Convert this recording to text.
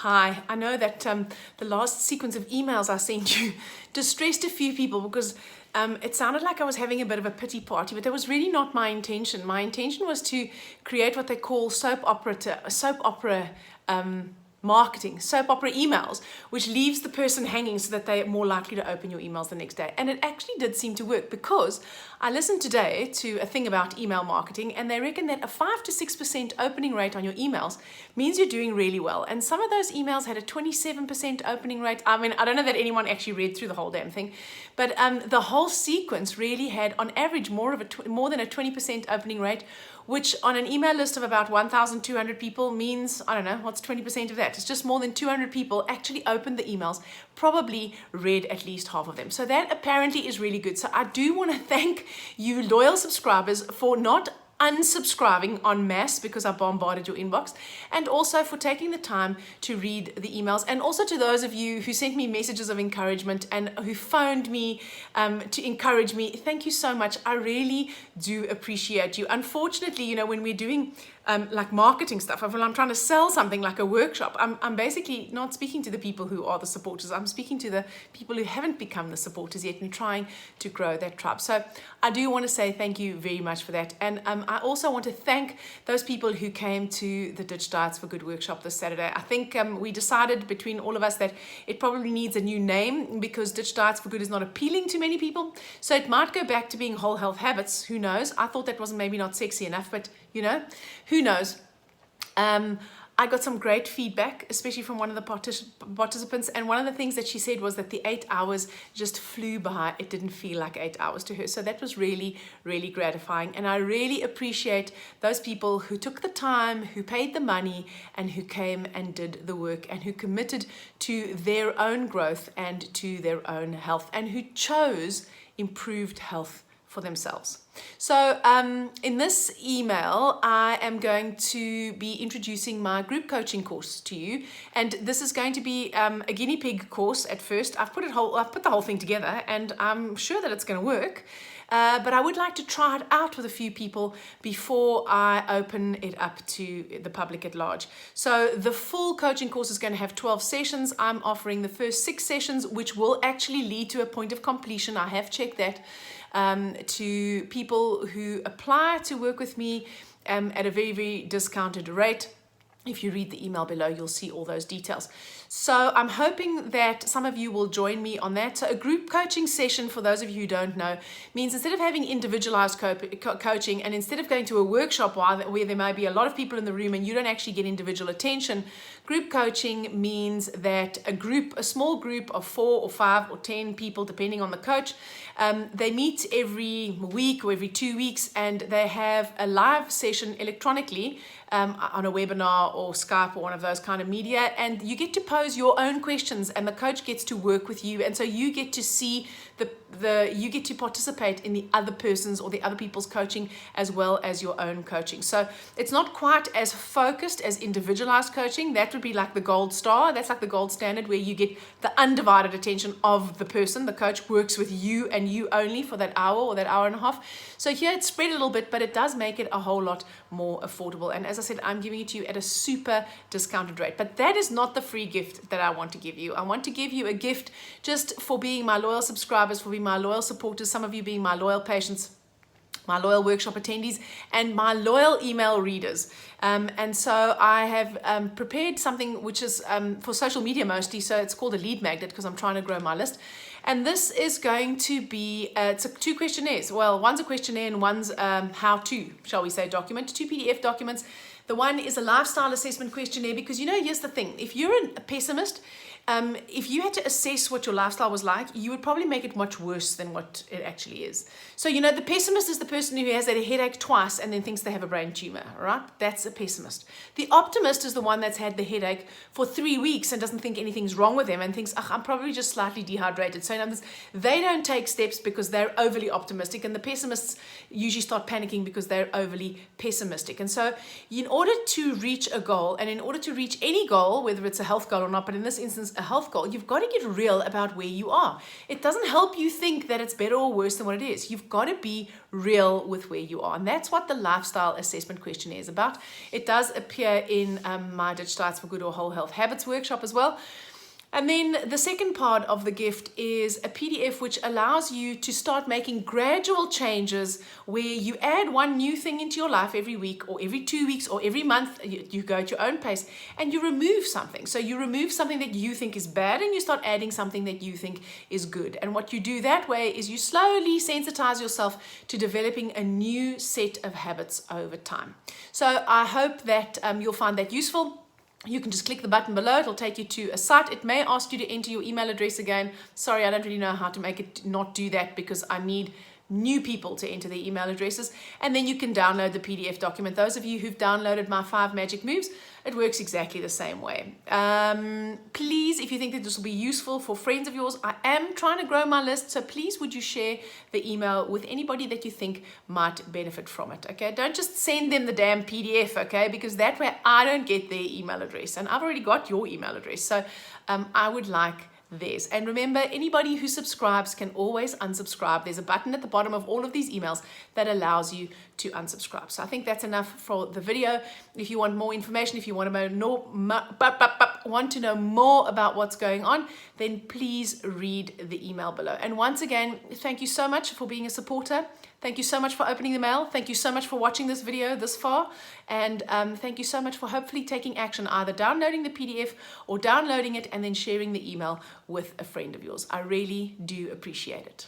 Hi, I know that the last sequence of emails I sent you distressed a few people because it sounded like I was having a bit of a pity party, but that was really not my intention. My intention was to create what they call soap opera marketing, soap opera emails, which leaves the person hanging so that they're more likely to open your emails the next day. And it actually did seem to work because I listened today to a thing about email marketing, and they reckon that a 5 to 6% opening rate on your emails means you're doing really well. And some of those emails had a 27% opening rate. I mean, I don't know that anyone actually read through the whole damn thing, but the whole sequence really had, on average, more than a 20% opening rate, which on an email list of about 1,200 people means, I don't know, what's 20% of that? It's just more than 200 people actually opened the emails, probably read at least half of them. So that apparently is really good. So I do want to thank you loyal subscribers for not unsubscribing en masse because I bombarded your inbox, and also for taking the time to read the emails, and also to those of you who sent me messages of encouragement and who phoned me to encourage me. Thank you so much. I really do appreciate you. Unfortunately, when we're doing like marketing stuff, when I'm trying to sell something like a workshop, I'm basically not speaking to the people who are the supporters. I'm speaking to the people who haven't become the supporters yet and trying to grow that tribe. So I do want to say thank you very much for that. And I also want to thank those people who came to the Ditch Diets for Good workshop this Saturday. I think we decided between all of us that it probably needs a new name because Ditch Diets for Good is not appealing to many people. So it might go back to being Whole Health Habits. Who knows? I thought that was maybe not sexy enough, but who knows? I got some great feedback, especially from one of the participants. And one of the things that she said was that the 8 hours just flew by. It didn't feel like 8 hours to her. So that was really, really gratifying. And I really appreciate those people who took the time, who paid the money, and who came and did the work, and who committed to their own growth and to their own health, and who chose improved health for themselves. So in this email, I am going to be introducing my group coaching course to you. And this is going to be a guinea pig course at first. I've put the whole thing together, and I'm sure that it's going to work. But I would like to try it out with a few people before I open it up to the public at large. So the full coaching course is going to have 12 sessions. I'm offering the first 6 sessions, which will actually lead to a point of completion. I have checked that. To people who apply to work with me at a very, very discounted rate. If you read the email below, you'll see all those details. So I'm hoping that some of you will join me on that. So a group coaching session, for those of you who don't know, means instead of having individualized coaching, and instead of going to a workshop where there may be a lot of people in the room and you don't actually get individual attention, group coaching means that a small group of 4 or 5 or 10 people, depending on the coach, they meet every week or every 2 weeks, and they have a live session electronically on a webinar or Skype or one of those kind of media, and you get to pose your own questions, and the coach gets to work with you, and so you get to see you get to participate in the other person's or the other people's coaching as well as your own coaching. So it's not quite as focused as individualized coaching. That would be like the gold star. That's like the gold standard, where you get the undivided attention of the person. The coach works with you and you only for that hour or that hour and a half. So here it's spread a little bit, but it does make it a whole lot more affordable. And as I said, I'm giving it to you at a super discounted rate. But that is not the free gift that I want to give you. I want to give you a gift just for being my loyal subscribers, for being my loyal supporters, some of you being my loyal patients, my loyal workshop attendees, and my loyal email readers. And so I have prepared something which is for social media mostly, so it's called a lead magnet because I'm trying to grow my list. And this is going to be, it's 2 questionnaires. Well, one's a questionnaire and one's how-to, shall we say, document, 2 PDF documents. The one is a lifestyle assessment questionnaire because, here's the thing. If you're a pessimist, if you had to assess what your lifestyle was like, you would probably make it much worse than what it actually is. So, the pessimist is the person who has had a headache twice and then thinks they have a brain tumor, right? That's a pessimist. The optimist is the one that's had the headache for 3 weeks and doesn't think anything's wrong with them and thinks, I'm probably just slightly dehydrated. So, they don't take steps because they're overly optimistic, and the pessimists usually start panicking because they're overly pessimistic. And so, in order to reach a goal, and in order to reach any goal, whether it's a health goal or not, but in this instance, a health goal, you've got to get real about where you are. It doesn't help you think that it's better or worse than what it is. You've got to be real with where you are. And that's what the lifestyle assessment questionnaire is about. It does appear in my Digital Diets for Good or Whole Health Habits workshop as well. And then the second part of the gift is a PDF which allows you to start making gradual changes where you add one new thing into your life every week or every 2 weeks or every month. You go at your own pace and you remove something. So you remove something that you think is bad and you start adding something that you think is good. And what you do that way is you slowly sensitize yourself to developing a new set of habits over time. So I hope that you'll find that useful. You can just click the button below. It'll take you to a site. It may ask you to enter your email address again. Sorry, I don't really know how to make it not do that because I need new people to enter their email addresses. And then you can download the PDF document. Those of you who've downloaded my 5 magic moves, it works exactly the same way. Please, if you think that this will be useful for friends of yours, I am trying to grow my list. So please, would you share the email with anybody that you think might benefit from it? Okay, don't just send them the damn PDF, okay? Because that way I don't get their email address and I've already got your email address. So I would like theirs. And remember, anybody who subscribes can always unsubscribe. There's a button at the bottom of all of these emails that allows you to unsubscribe. So I think that's enough for the video. If you want more information, if you want to know more about what's going on, then please read the email below. And once again, thank you so much for being a supporter. Thank you so much for opening the mail. Thank you so much for watching this video this far. And thank you so much for hopefully taking action, either downloading the PDF or downloading it and then sharing the email with a friend of yours. I really do appreciate it.